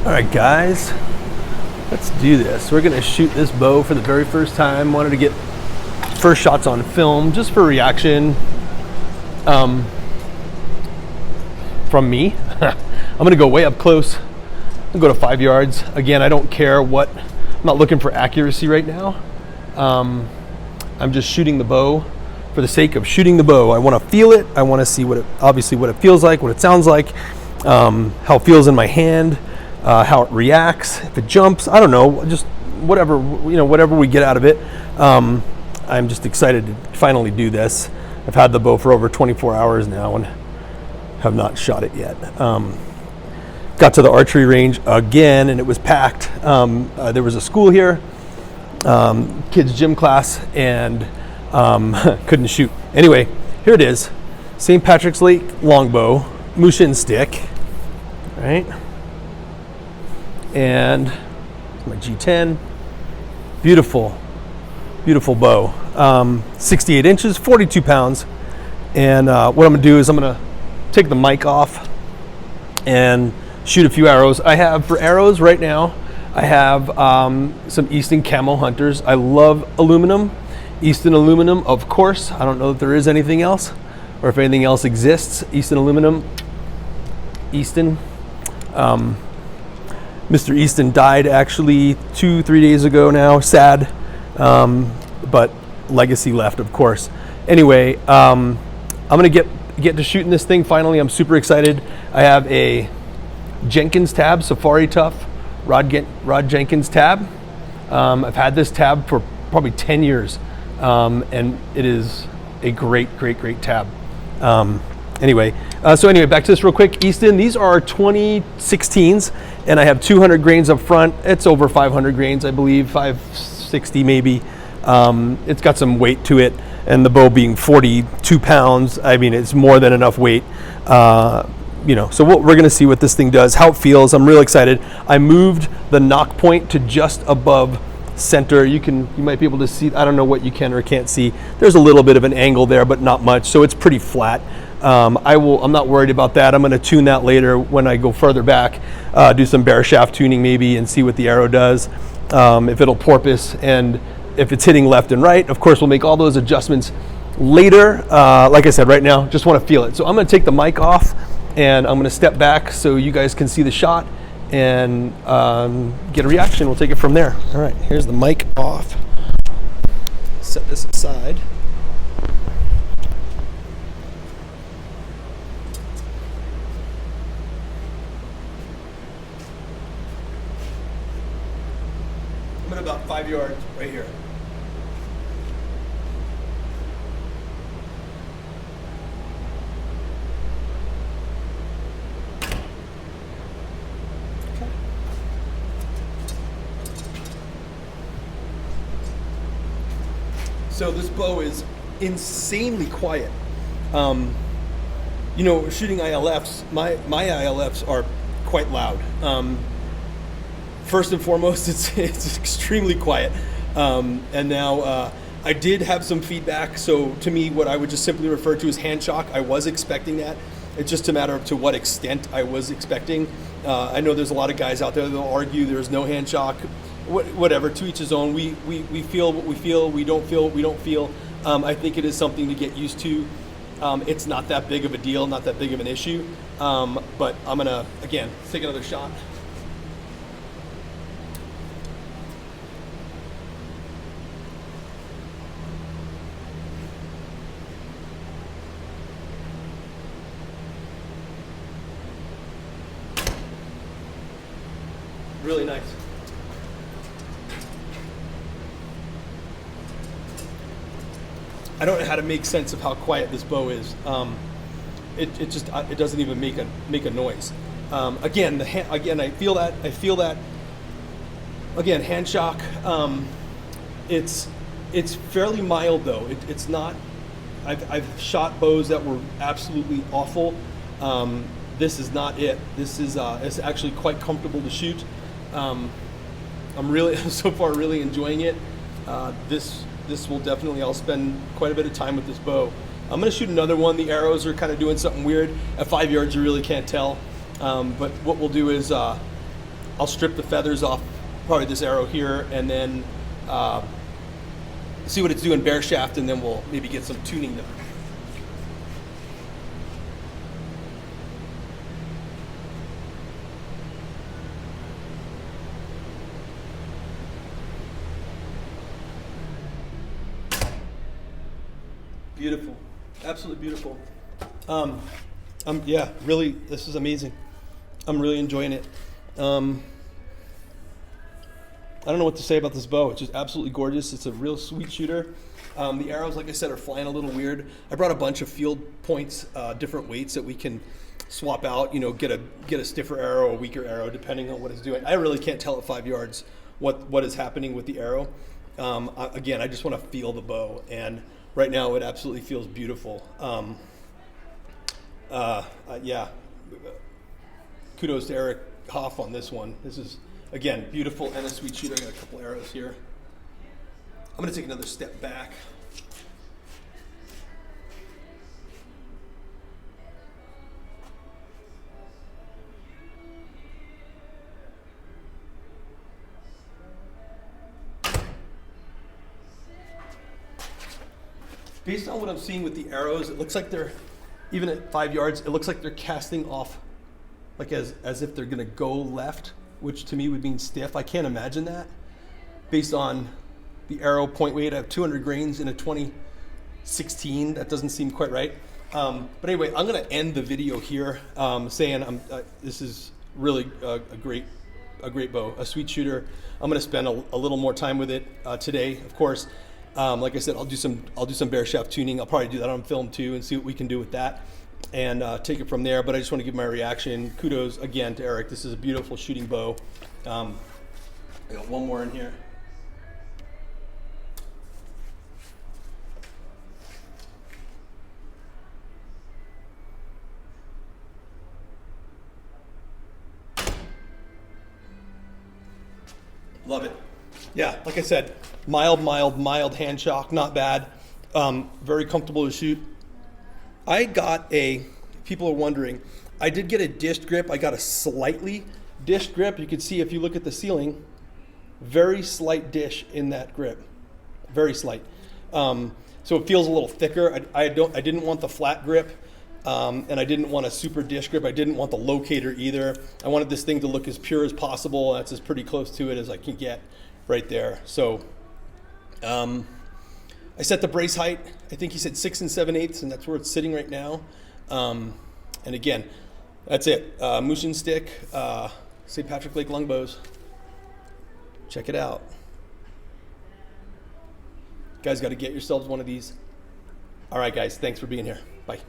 All right, guys, let's do this. We're gonna shoot this bow for the very first time. Wanted to get first shots on film just for reaction from me. I'm gonna go way up close. I'm gonna go to 5 yards. Again, I don't care what, I'm not looking for accuracy right now. I'm just shooting the bow for the sake of shooting the bow. I wanna feel it. I wanna see what it, obviously what it feels like, what it sounds like, how it feels in my hand. How it reacts, if it jumps, I don't know, just whatever, whatever we get out of it. I'm just excited to finally do this. I've had the bow for over 24 hours now and have not shot it yet. Got to the archery range again and it was packed. There was a school here, kids gym class, and couldn't shoot. Anyway, here it is, St. Patrick's Lake Longbow, Mushin Styk, right? And my G10, beautiful bow, 68 inches, 42 pounds. And what I'm gonna do is I'm gonna take the mic off and shoot a few arrows. I have, for arrows right now, I have some Easton Camo Hunters. I love aluminum, Easton aluminum, of course. I don't know if there is anything else or if anything else exists. Easton aluminum, Easton. Mr. Easton died actually 2-3 days ago now, sad, but legacy left, of course. Anyway, I'm gonna get to shooting this thing finally. I'm super excited. I have a Jenkins tab, Safari Tough, Rod Jenkins tab. I've had this tab for probably 10 years, and it is a great tab. Anyway, back to this real quick. Easton, these are 2016s, and I have 200 grains up front. It's over 500 grains, I believe, 560 maybe. It's got some weight to it, and the bow being 42 pounds, I mean, it's more than enough weight. So we're gonna see what this thing does, how it feels. I'm real excited. I moved the nock point to just above center. You might be able to see, I don't know what you can or can't see. There's a little bit of an angle there, but not much, so it's pretty flat. I'm not worried about that. I'm going to tune that later when I go further back, do some bare shaft tuning maybe and see what the arrow does, if it'll porpoise, and if it's hitting left and right. Of course, we'll make all those adjustments later. Like I said, right now, just want to feel it. So I'm going to take the mic off and I'm going to step back so you guys can see the shot and get a reaction. We'll take it from there. All right, here's the mic off. Set this aside. I'm at about 5 yards right here. Okay. So this bow is insanely quiet. Shooting ILFs, my ILFs are quite loud. First and foremost, it's extremely quiet. And now I did have some feedback. So to me, what I would just simply refer to as hand shock, I was expecting that. It's just a matter of to what extent I was expecting. I know there's a lot of guys out there that'll argue there's no hand shock. Whatever, to each his own. We feel what we feel. We don't feel what we don't feel. I think it is something to get used to. It's not that big of a deal, not that big of an issue. But I'm gonna, again, take another shot. Really nice. I don't know how to make sense of how quiet this bow is. It doesn't even make a noise. Again, I feel that. Again, hand shock. It's fairly mild though. It's not. I've shot bows that were absolutely awful. This is not it. This is it's actually quite comfortable to shoot. I'm really so far really enjoying it. This will definitely, I'll spend quite a bit of time with this bow. I'm gonna shoot another one. The arrows are kind of doing something weird. At 5 yards, you really can't tell. But what we'll do is I'll I'll strip the feathers off probably this arrow here, and then see what it's doing bare shaft, and then we'll maybe get some tuning done. Beautiful, absolutely beautiful. Yeah, really, this is amazing. I'm really enjoying it. I don't know what to say about this bow. It's just absolutely gorgeous. It's a real sweet shooter. The arrows, like I said, are flying a little weird. I brought a bunch of field points, different weights that we can swap out. You know, get a stiffer arrow, a weaker arrow, depending on what it's doing. I really can't tell at 5 yards what is happening with the arrow. Again, I just want to feel the bow, and right now it absolutely feels beautiful. Yeah, kudos to Eric Hoff on this one. This is, again, beautiful and a sweet shooter. I got a couple arrows here. I'm going to take another step back. Based on what I'm seeing with the arrows, it looks like they're, even at 5 yards, it looks like they're casting off like as if they're gonna go left, which to me would mean stiff. I can't imagine that. Based on the arrow point weight, I have 200 grains in a 2016. That doesn't seem quite right. But anyway, I'm gonna end the video here saying this is really a great bow, a sweet shooter. I'm gonna spend a little more time with it today, of course. Like I said, I'll do some bare shaft tuning. I'll probably do that on film too and see what we can do with that, and take it from there. But I just want to give my reaction. Kudos again to Eric. This is a beautiful shooting bow. I got one more in here. Love it. Yeah, like I said, mild hand shock, not bad. Very comfortable to shoot. People are wondering, I did get a dished grip. I got a slightly dished grip. You can see if you look at the ceiling, very slight dish in that grip, very slight. So it feels a little thicker. I didn't want the flat grip, and I didn't want a super dish grip. I didn't want the locator either. I wanted this thing to look as pure as possible. That's as pretty close to it as I can get right there. So I set the brace height. I think he said 6 7/8, and that's where it's sitting right now. And again, that's it. Mushin Styk, St. Patrick Lake Longbows. Check it out. Guys, got to get yourselves one of these. All right, guys, thanks for being here. Bye.